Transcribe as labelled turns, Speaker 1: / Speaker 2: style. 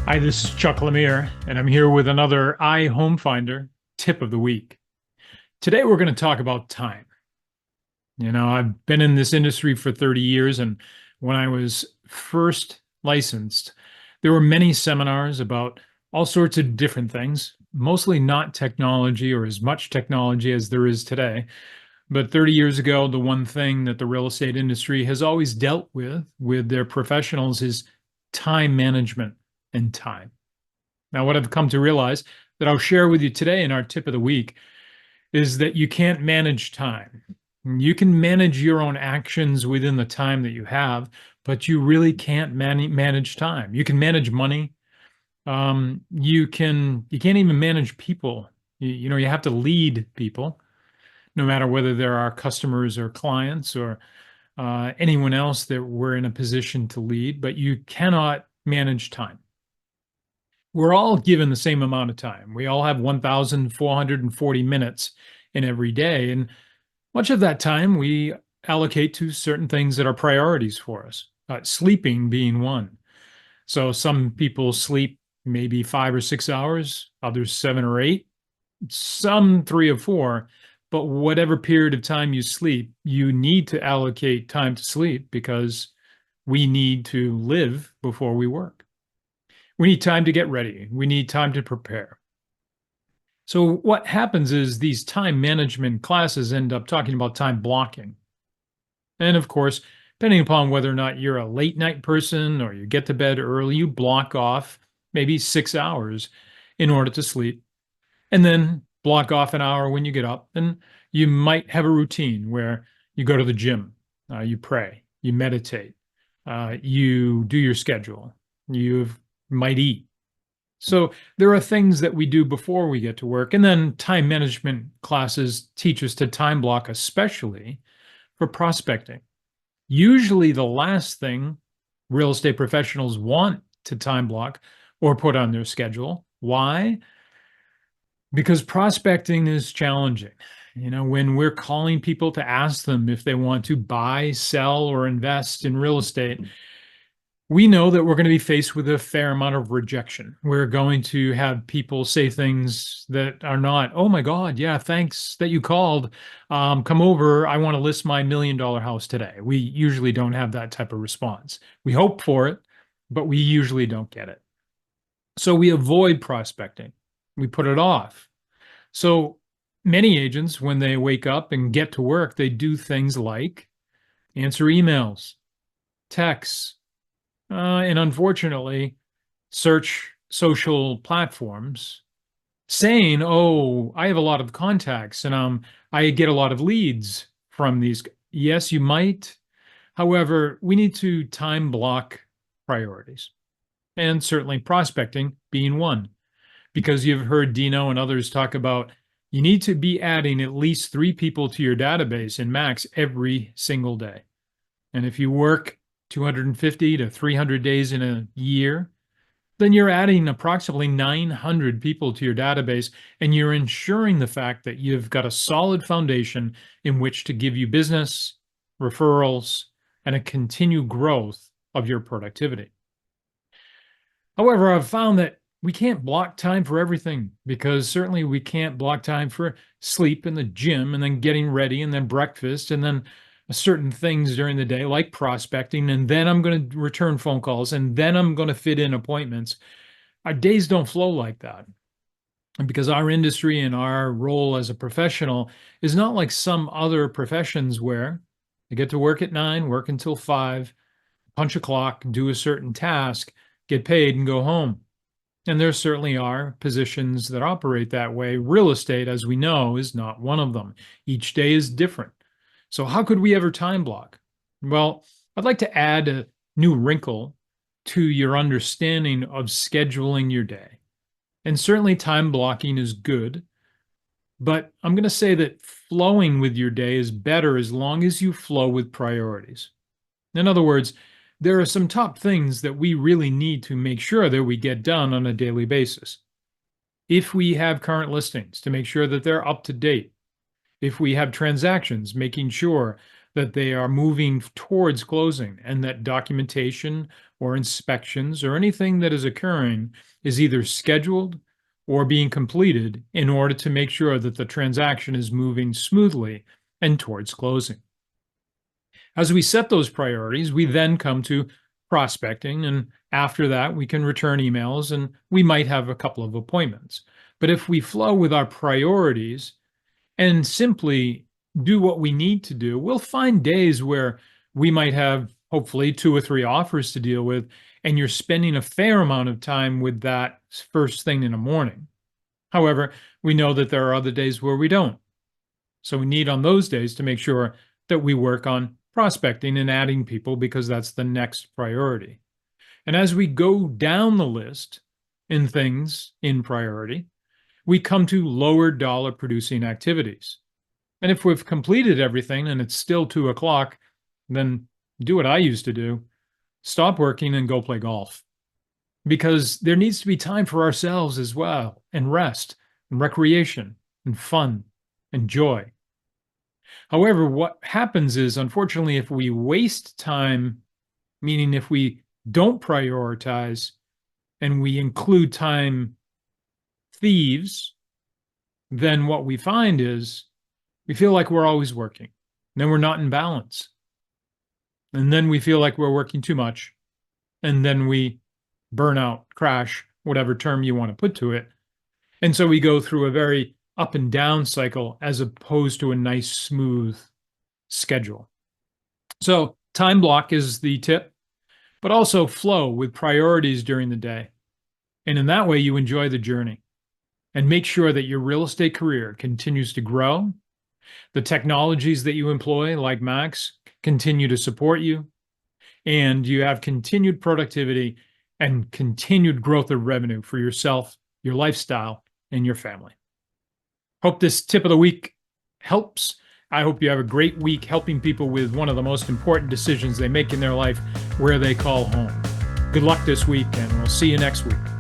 Speaker 1: Hi, this is Chuck Lemire, and I'm here with another iHomeFinder tip of the week. Today, we're going to talk about time. I've been in this industry for 30 years, and when I was first licensed, there were many seminars about all sorts of different things, mostly not technology or as much technology as there is today. But 30 years ago, the one thing that the real estate industry has always dealt with their professionals is time management and time. Now, what I've come to realize that I'll share with you today in our tip of the week is that you can't manage time. You can manage your own actions within the time that you have, but you really can't manage time. You can manage money. You can't even manage people. You have to lead people, no matter whether they're our customers or clients or anyone else that we're in a position to lead, but you cannot manage time. We're all given the same amount of time. We all have 1,440 minutes in every day. And much of that time we allocate to certain things that are priorities for us, sleeping being one. So some people sleep maybe 5 or 6 hours, others 7 or 8, some 3 or 4. But whatever period of time you sleep, you need to allocate time to sleep because we need to live before we work. We need time to get ready. We need time to prepare. So what happens is these time management classes end up talking about time blocking. And of course, depending upon whether or not you're a late night person or you get to bed early, you block off maybe 6 hours in order to sleep, and then block off an hour when you get up. And you might have a routine where you go to the gym, you pray, you meditate, you do your schedule, you might eat. So there are things that we do before we get to work. And then time management classes teach us to time block, especially for prospecting. Usually the last thing real estate professionals want to time block or put on their schedule. Why? Because prospecting is challenging. When we're calling people to ask them if they want to buy, sell, or invest in real estate, we know that we're going to be faced with a fair amount of rejection. We're going to have people say things that are not, oh my God, yeah, thanks that you called. Come over. I want to list my $1 million house today. We usually don't have that type of response. We hope for it, but we usually don't get it. So we avoid prospecting. We put it off. So many agents, when they wake up and get to work, they do things like answer emails, texts, and unfortunately, search social platforms saying, "Oh, I have a lot of contacts and I get a lot of leads from these." Yes, you might. However, we need to time block priorities, and certainly prospecting being one, because you've heard Dino and others talk about you need to be adding at least 3 people to your database in max every single day. And if you work 250 to 300 days in a year, then you're adding approximately 900 people to your database, and you're ensuring the fact that you've got a solid foundation in which to give you business, referrals, and a continued growth of your productivity. However, I've found that we can't block time for everything, because certainly we can't block time for sleep in the gym and then getting ready and then breakfast and then certain things during the day like prospecting, and then I'm going to return phone calls, and then I'm going to fit in appointments. Our days don't flow like that. And because our industry and our role as a professional is not like some other professions where you get to work at 9, work until 5, punch a clock, do a certain task, get paid, and go home. And there certainly are positions that operate that way. Real estate, as we know, is not one of them. Each day is different. So how could we ever time block? Well, I'd like to add a new wrinkle to your understanding of scheduling your day. And certainly time blocking is good, but I'm going to say that flowing with your day is better as long as you flow with priorities. In other words, there are some top things that we really need to make sure that we get done on a daily basis. If we have current listings, to make sure that they're up to date. If we have transactions, making sure that they are moving towards closing and that documentation or inspections or anything that is occurring is either scheduled or being completed in order to make sure that the transaction is moving smoothly and towards closing. As we set those priorities, we then come to prospecting. And after that, we can return emails and we might have a couple of appointments. But if we flow with our priorities and simply do what we need to do, we'll find days where we might have hopefully 2 or 3 offers to deal with, and you're spending a fair amount of time with that first thing in the morning. However, we know that there are other days where we don't. So we need on those days to make sure that we work on prospecting and adding people because that's the next priority. And as we go down the list in things in priority, we come to lower dollar producing activities. And if we've completed everything and it's still 2 o'clock, then do what I used to do, stop working and go play golf. Because there needs to be time for ourselves as well, and rest, and recreation, and fun, and joy. However, what happens is, unfortunately, if we waste time, meaning if we don't prioritize and we include time thieves, then what we find is we feel like we're always working. Then we're not in balance. And then we feel like we're working too much. And then we burn out, crash, whatever term you want to put to it. And so we go through a very up and down cycle as opposed to a nice, smooth schedule. So time block is the tip, but also flow with priorities during the day. And in that way, you enjoy the journey and make sure that your real estate career continues to grow. The technologies that you employ, like Max, continue to support you, and you have continued productivity and continued growth of revenue for yourself, your lifestyle, and your family. Hope this tip of the week helps. I hope you have a great week helping people with one of the most important decisions they make in their life, where they call home. Good luck this week, and we'll see you next week.